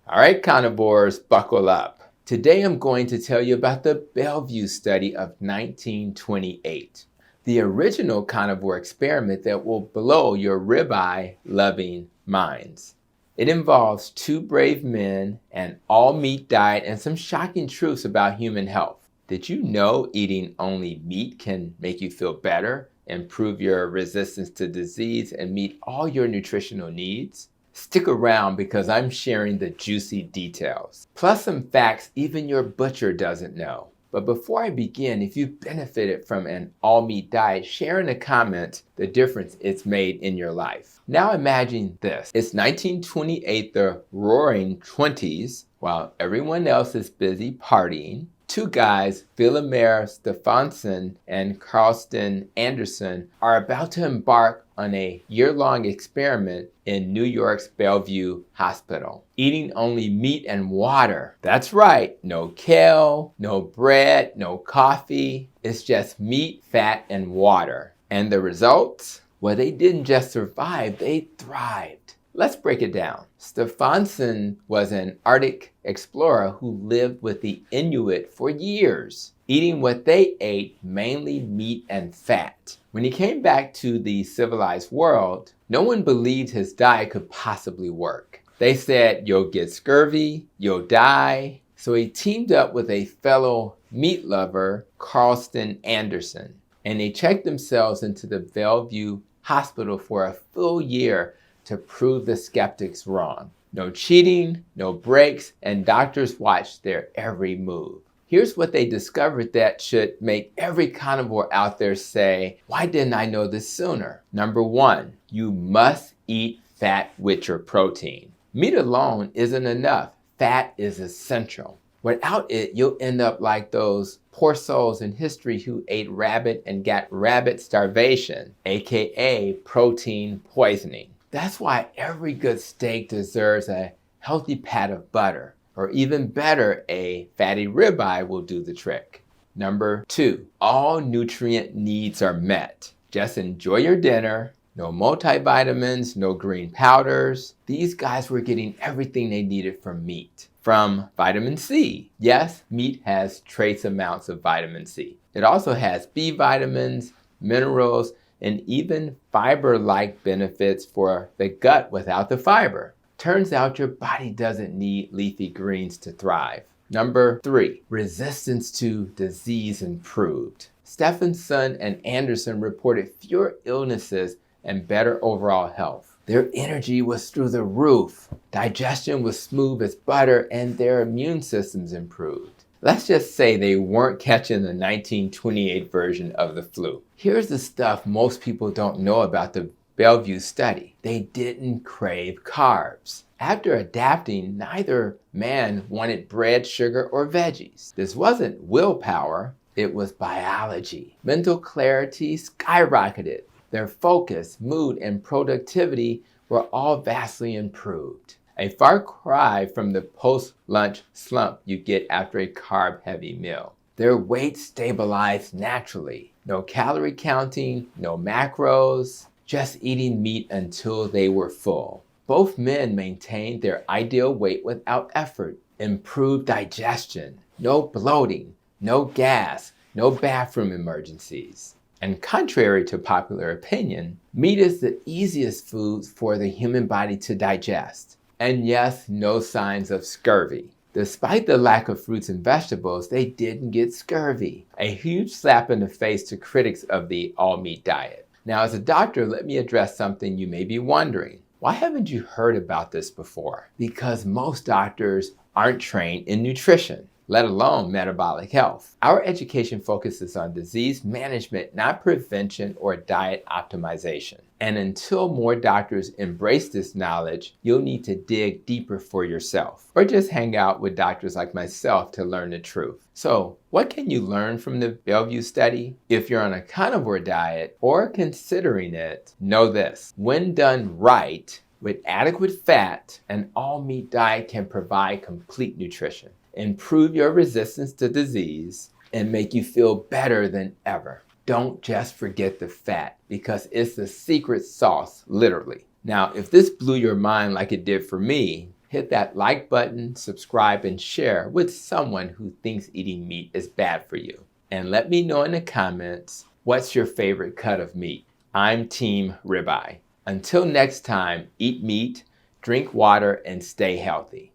All right, carnivores, buckle up. Today I'm going to tell you about the Bellevue Study of 1928, the original carnivore experiment that will blow your ribeye-loving minds. It involves two brave men, an all-meat diet, and some shocking truths about human health. Did you know eating only meat can make you feel better, improve your resistance to disease, and meet all your nutritional needs? Stick around because I'm sharing the juicy details, plus some facts even your butcher doesn't know. But before I begin, if you've benefited from an all-meat diet, share in the comments the difference it's made in your life. Now imagine this. It's 1928, the roaring 20s, while everyone else is busy partying. Two guys, Villemere Stephenson and Carlston Anderson, are about to embark on a year-long experiment in New York's Bellevue Hospital, eating only meat and water. That's right, no kale, no bread, no coffee. It's just meat, fat, and water. And the results? Well, they didn't just survive, they thrived. Let's break it down. Stephenson was an Arctic explorer who lived with the Inuit for years, eating what they ate, mainly meat and fat. When he came back to the civilized world, no one believed his diet could possibly work. They said, you'll get scurvy, you'll die. So he teamed up with a fellow meat lover, Carlston Anderson, and they checked themselves into the Bellevue Hospital for a full year to prove the skeptics wrong. No cheating, no breaks, and doctors watched their every move. Here's what they discovered that should make every carnivore out there say, why didn't I know this sooner? Number one, you must eat fat with your protein. Meat alone isn't enough. Fat is essential. Without it, you'll end up like those poor souls in history who ate rabbit and got rabbit starvation, aka protein poisoning. That's why every good steak deserves a healthy pat of butter, or even better, a fatty ribeye will do the trick. Number two, all nutrient needs are met. Just enjoy your dinner. No multivitamins, no green powders. These guys were getting everything they needed from meat. From vitamin C. Yes, meat has trace amounts of vitamin C. It also has B vitamins, minerals, and even fiber-like benefits for the gut without the fiber. Turns out your body doesn't need leafy greens to thrive. Number three, resistance to disease improved. Stephenson and Anderson reported fewer illnesses and better overall health. Their energy was through the roof. Digestion was smooth as butter and their immune systems improved. Let's just say they weren't catching the 1928 version of the flu. Here's the stuff most people don't know about the Bellevue study. They didn't crave carbs. After adapting, neither man wanted bread, sugar, or veggies. This wasn't willpower, it was biology. Mental clarity skyrocketed. Their focus, mood, and productivity were all vastly improved. A far cry from the post-lunch slump you get after a carb-heavy meal. Their weight stabilized naturally. No calorie counting, no macros, just eating meat until they were full. Both men maintained their ideal weight without effort. Improved digestion, no bloating, no gas, no bathroom emergencies. And contrary to popular opinion, meat is the easiest food for the human body to digest. And yes, no signs of scurvy. Despite the lack of fruits and vegetables, they didn't get scurvy. A huge slap in the face to critics of the all-meat diet. Now, as a doctor, let me address something you may be wondering. Why haven't you heard about this before? Because most doctors aren't trained in nutrition, let alone metabolic health. Our education focuses on disease management, not prevention or diet optimization. And until more doctors embrace this knowledge, you'll need to dig deeper for yourself, or just hang out with doctors like myself to learn the truth. So, what can you learn from the Bellevue study? If you're on a carnivore diet or considering it, know this: when done right, with adequate fat, an all-meat diet can provide complete nutrition, improve your resistance to disease, and make you feel better than ever. Don't just forget the fat, because it's the secret sauce, literally. Now, if this blew your mind like it did for me, Hit that like button, subscribe, and share with someone who thinks eating meat is bad for you. And let me know in the comments, what's your favorite cut of meat? I'm Team Ribeye. Until next time, eat meat, drink water, and stay healthy.